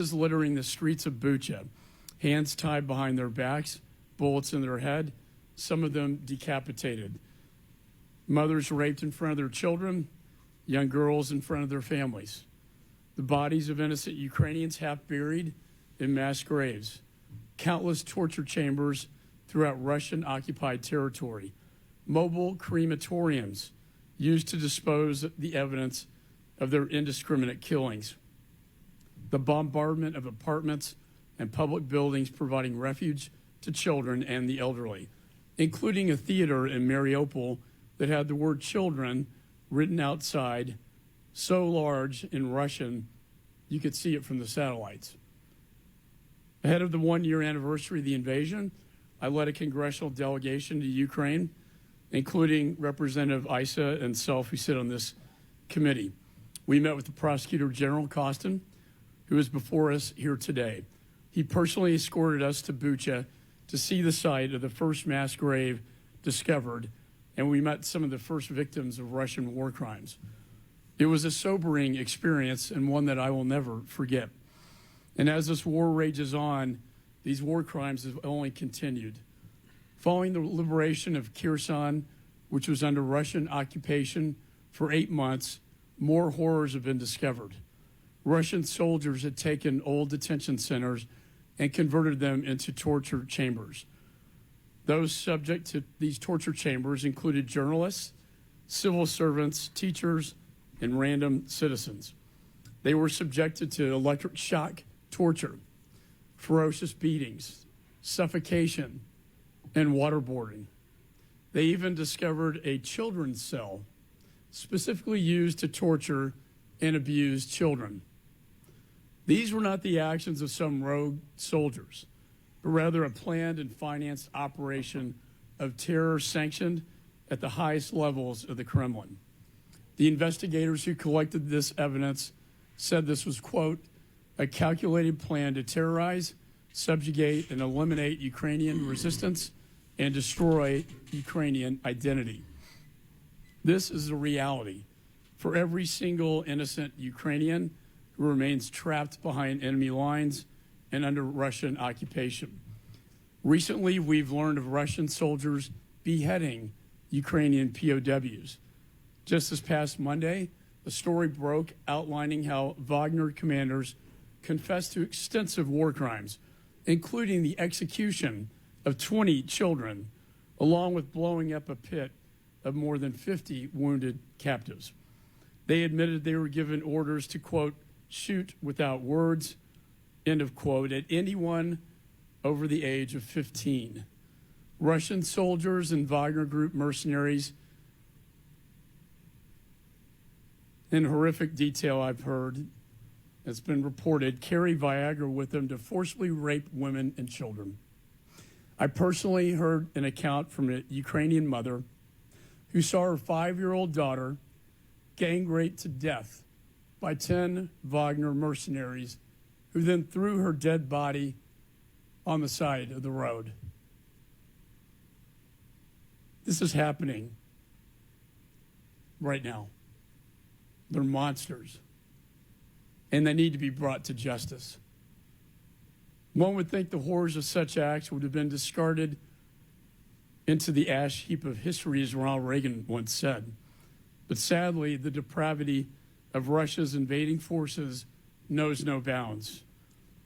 littering the streets of Bucha, hands tied behind their backs, bullets in their head, some of them decapitated. Mothers raped in front of their children, young girls in front of their families. The bodies of innocent Ukrainians half buried in mass graves. Countless torture chambers throughout Russian-occupied territory. Mobile crematoriums used to dispose of the evidence of their indiscriminate killings. The bombardment of apartments and public buildings providing refuge to children and the elderly, including a theater in Mariupol that had the word children written outside, so large in Russian you could see it from the satellites. Ahead of the one-year anniversary of the invasion, I led a congressional delegation to Ukraine, including Representative Issa and self, who sit on this committee. We met with the Prosecutor General Costin, who is before us here today. He personally escorted us to Bucha to see the site of the first mass grave discovered, and we met some of the first victims of Russian war crimes. It was a sobering experience and one that I will never forget. And as this war rages on, these war crimes have only continued. Following the liberation of Kherson, which was under Russian occupation for 8 months, more horrors have been discovered. Russian soldiers had taken old detention centers and converted them into torture chambers. Those subject to these torture chambers included journalists, civil servants, teachers, and random citizens. They were subjected to electric shock torture, ferocious beatings, suffocation, and waterboarding. They even discovered a children's cell specifically used to torture and abuse children. These were not the actions of some rogue soldiers, but rather a planned and financed operation of terror sanctioned at the highest levels of the Kremlin. The investigators who collected this evidence said this was, quote, a calculated plan to terrorize, subjugate, and eliminate Ukrainian resistance and destroy Ukrainian identity. This is the reality for every single innocent Ukrainian who remains trapped behind enemy lines and under Russian occupation. Recently, we've learned of Russian soldiers beheading Ukrainian POWs. Just this past Monday, a story broke outlining how Wagner commanders confessed to extensive war crimes, including the execution of 20 children, along with blowing up a pit of more than 50 wounded captives. They admitted they were given orders to, quote, shoot without words, end of quote, at anyone over the age of 15. Russian soldiers and Wagner Group mercenaries, in horrific detail I've heard, it's been reported, carry Viagra with them to forcibly rape women and children. I personally heard an account from a Ukrainian mother who saw her 5-year-old daughter gang raped to death by 10 Wagner mercenaries who then threw her dead body on the side of the road. This is happening right now. They're monsters, and they need to be brought to justice. One would think the horrors of such acts would have been discarded into the ash heap of history, as Ronald Reagan once said. But sadly, the depravity of Russia's invading forces knows no bounds.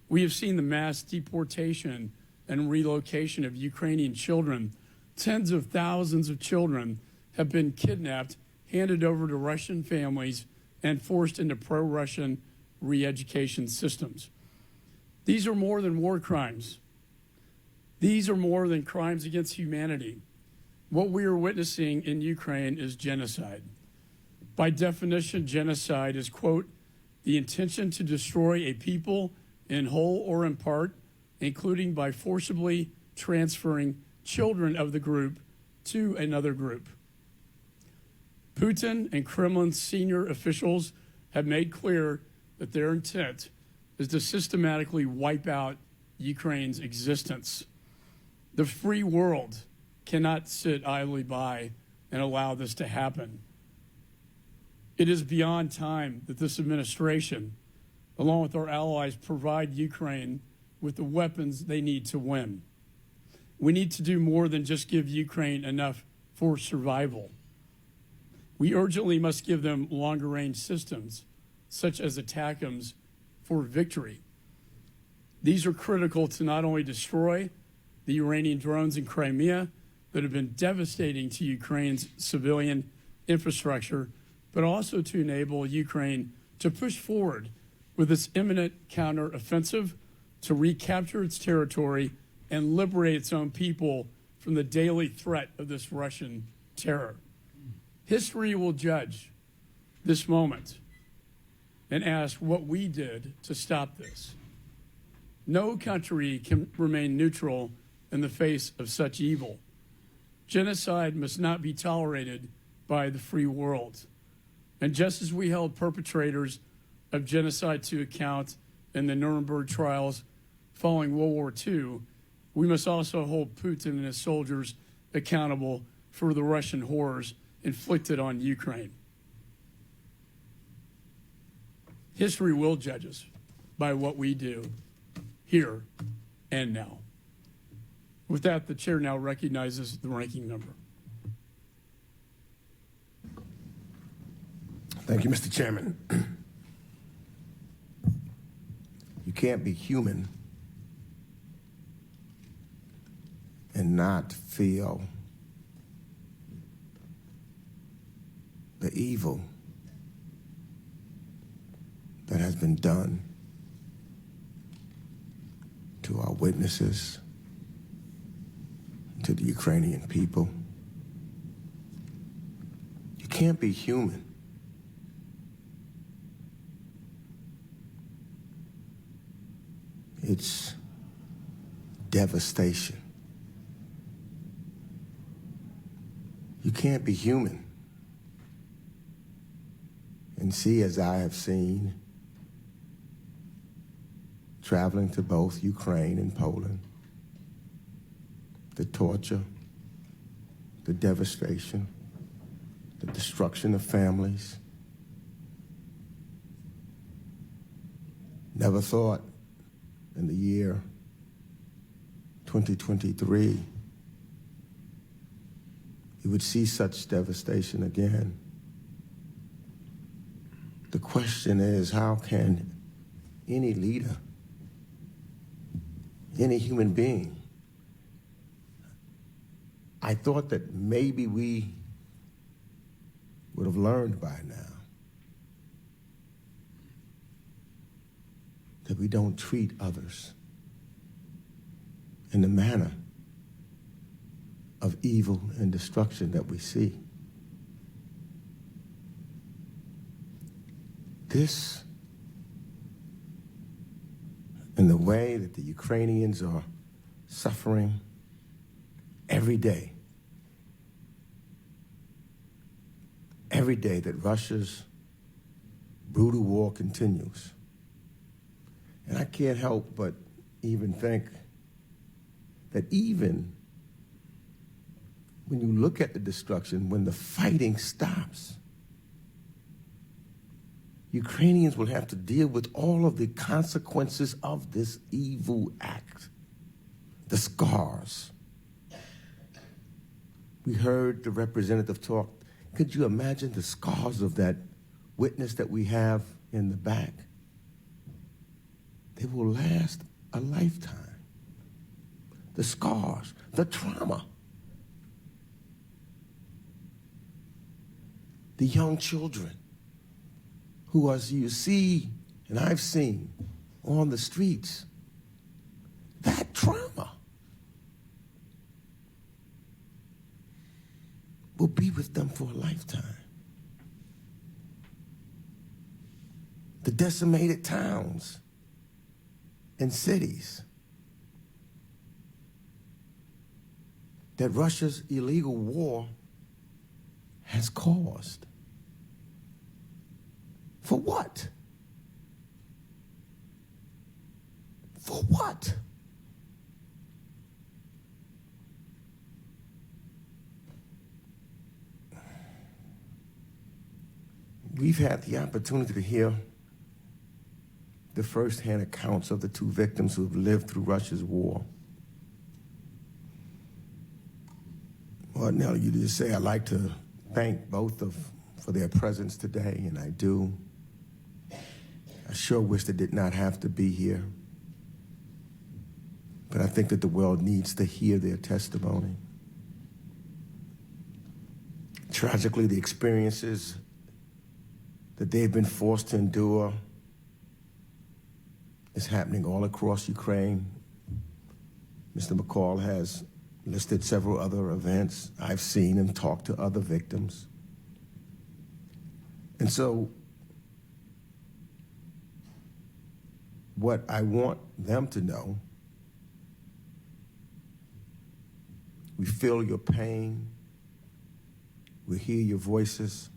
We have seen the mass deportation and relocation of Ukrainian children. Tens of thousands of children have been kidnapped, handed over to Russian families, and forced into pro-Russian re-education systems. These are more than war crimes. These are more than crimes against humanity. What we are witnessing in Ukraine is genocide. By definition, genocide is, quote, the intention to destroy a people in whole or in part, including by forcibly transferring children of the group to another group. Putin and Kremlin's senior officials have made clear that their intent is to systematically wipe out Ukraine's existence. The free world cannot sit idly by and allow this to happen. It is beyond time that this administration along with our allies, provide Ukraine with the weapons they need to win. We need to do more than just give Ukraine enough for survival. We urgently must give them longer-range systems, such as ATACMS, for victory. These are critical to not only destroy the Iranian drones in Crimea that have been devastating to Ukraine's civilian infrastructure, but also to enable Ukraine to push forward with its imminent counteroffensive to recapture its territory and liberate its own people from the daily threat of this Russian terror. History will judge this moment and ask what we did to stop this. No country can remain neutral in the face of such evil. Genocide must not be tolerated by the free world. And just as we held perpetrators of genocide to account in the Nuremberg trials following World War II, we must also hold Putin and his soldiers accountable for the Russian horrors inflicted on Ukraine. History will judge us by what we do here and now. With that, the chair now recognizes the ranking member. Thank you, Mr. Chairman. You can't be human and not feel the evil that has been done to our witnesses, to the Ukrainian people. You can't be human it's devastation. You can't be human and see, as I have seen, traveling to both Ukraine and Poland, the torture, the devastation, the destruction of families. Never thought in the year 2023 you would see such devastation again. The question is, how can any leader, any human being, I thought that maybe we would have learned by now that we don't treat others in the manner of evil and destruction that we see. This, and the way that the Ukrainians are suffering every day that Russia's brutal war continues. And I can't help but even think that even when you look at the destruction, when the fighting stops, Ukrainians will have to deal with all of the consequences of this evil act, the scars. We heard the representative talk. Could you imagine the scars of that witness that we have in the back? They will last a lifetime. The scars, the trauma. The young children who, as you see, and I've seen on the streets, that trauma will be with them for a lifetime. The decimated towns and cities that Russia's illegal war has caused. For what? For what? We've had the opportunity to hear the firsthand accounts of the two victims who have lived through Russia's war. Well, Nellie, you just say I'd like to thank both for their presence today, and I do. I sure wish they did not have to be here. But I think that the world needs to hear their testimony. Tragically, the experiences that they've been forced to endure is happening all across Ukraine. Mr. McCall has listed several other events. I've seen him talk to other victims. And so what I want them to know, we feel your pain, we hear your voices,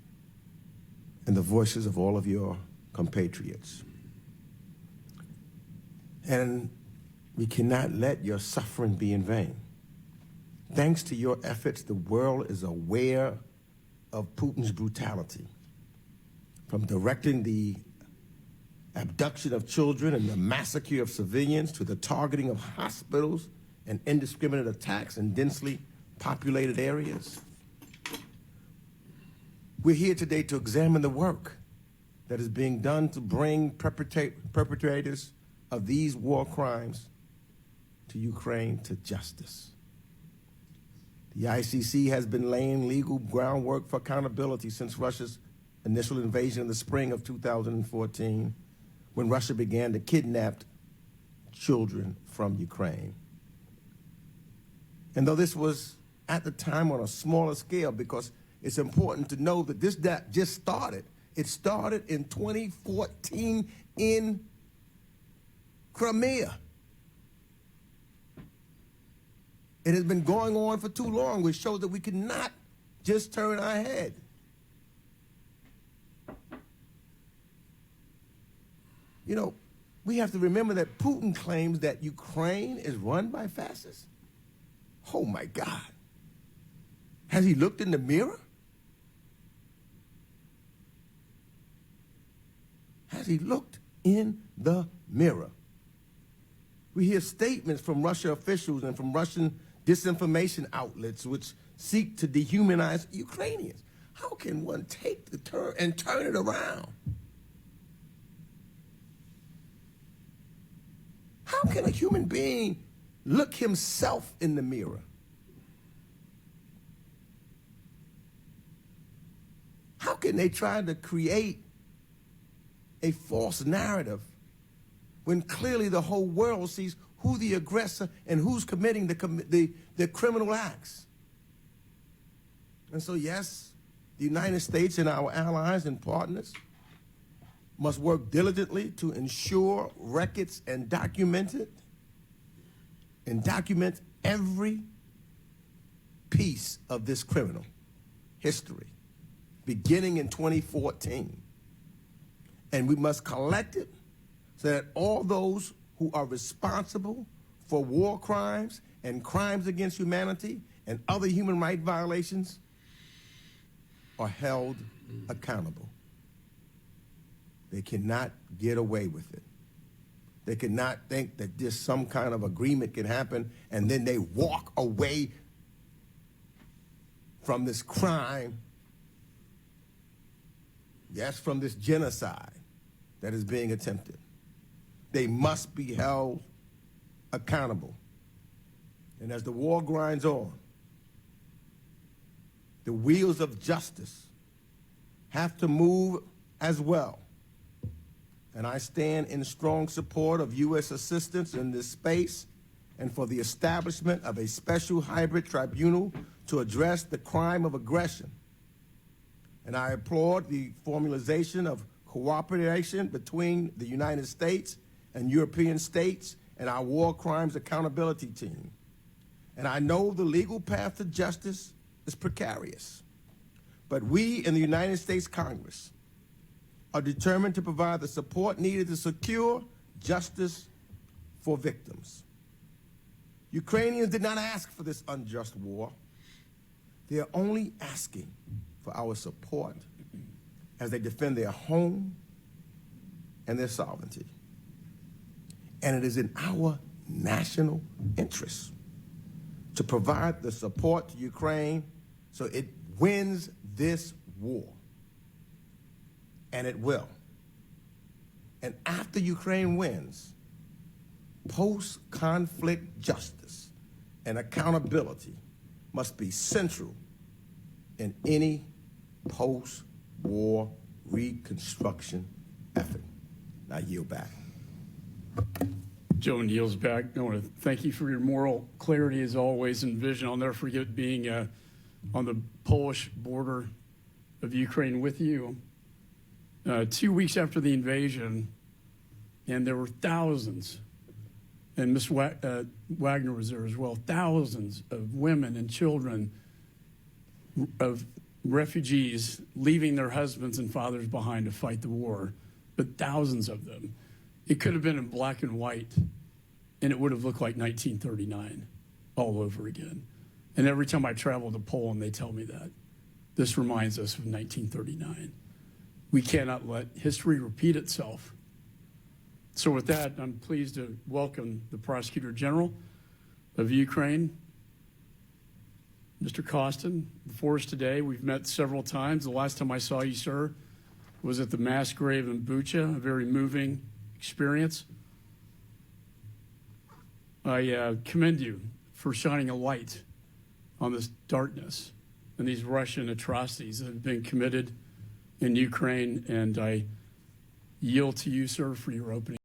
and the voices of all of your compatriots. And we cannot let your suffering be in vain. Thanks to your efforts, the world is aware of Putin's brutality, from directing the abduction of children and the massacre of civilians to the targeting of hospitals and indiscriminate attacks in densely populated areas. We're here today to examine the work that is being done to bring perpetrators of these war crimes to Ukraine to justice. The ICC has been laying legal groundwork for accountability since Russia's initial invasion in the spring of 2014, when Russia began to kidnap children from Ukraine. And though this was at the time on a smaller scale, because it's important to know that this just started. It started in 2014 in Crimea. It has been going on for too long, which shows that we cannot just turn our head. You know, we have to remember that Putin claims that Ukraine is run by fascists. Oh my God. Has he looked in the mirror? Has he looked in the mirror? We hear statements from Russia officials and from Russian disinformation outlets which seek to dehumanize Ukrainians. How can one take the turn and turn it around? How can a human being look himself in the mirror? How can they try to create a false narrative when clearly the whole world sees who the aggressor and who's committing the criminal acts? And so, yes, the United States and our allies and partners must work diligently to ensure records and document every piece of this criminal history, beginning in 2014. And we must collect it so that all those who are responsible for war crimes and crimes against humanity and other human rights violations are held accountable. They cannot get away with it. They cannot think that just some kind of agreement can happen and then they walk away from this crime, yes, from this genocide that is being attempted. They must be held accountable. And as the war grinds on, the wheels of justice have to move as well. And I stand in strong support of U.S. assistance in this space and for the establishment of a special hybrid tribunal to address the crime of aggression. And I applaud the formalization of cooperation between the United States and European states and our War Crimes Accountability Team. And I know the legal path to justice is precarious, but we in the United States Congress are determined to provide the support needed to secure justice for victims. Ukrainians did not ask for this unjust war. They are only asking for our support as they defend their home and their sovereignty. and it is in our national interest to provide the support to Ukraine so it wins this war. And it will. And after Ukraine wins, post-conflict justice and accountability must be central in any post-war reconstruction effort. I yield back. Joe kneels back. I want to thank you for your moral clarity as always and vision. I'll never forget being on the Polish border of Ukraine with you 2 weeks after the invasion, and there were thousands, and Ms. Wagner was there as well, thousands of women and children of refugees leaving their husbands and fathers behind to fight the war, but thousands of them. It could have been in black and white, and it would have looked like 1939 all over again. And every time I travel to Poland, they tell me that. This reminds us of 1939. We cannot let history repeat itself. So with that, I'm pleased to welcome the Prosecutor General of Ukraine, Mr. Kostin, before us today. We've met several times. The last time I saw you, sir, was at the mass grave in Bucha, a very moving experience. I commend you for shining a light on this darkness and these Russian atrocities that have been committed in Ukraine, and I yield to you, sir, for your opening.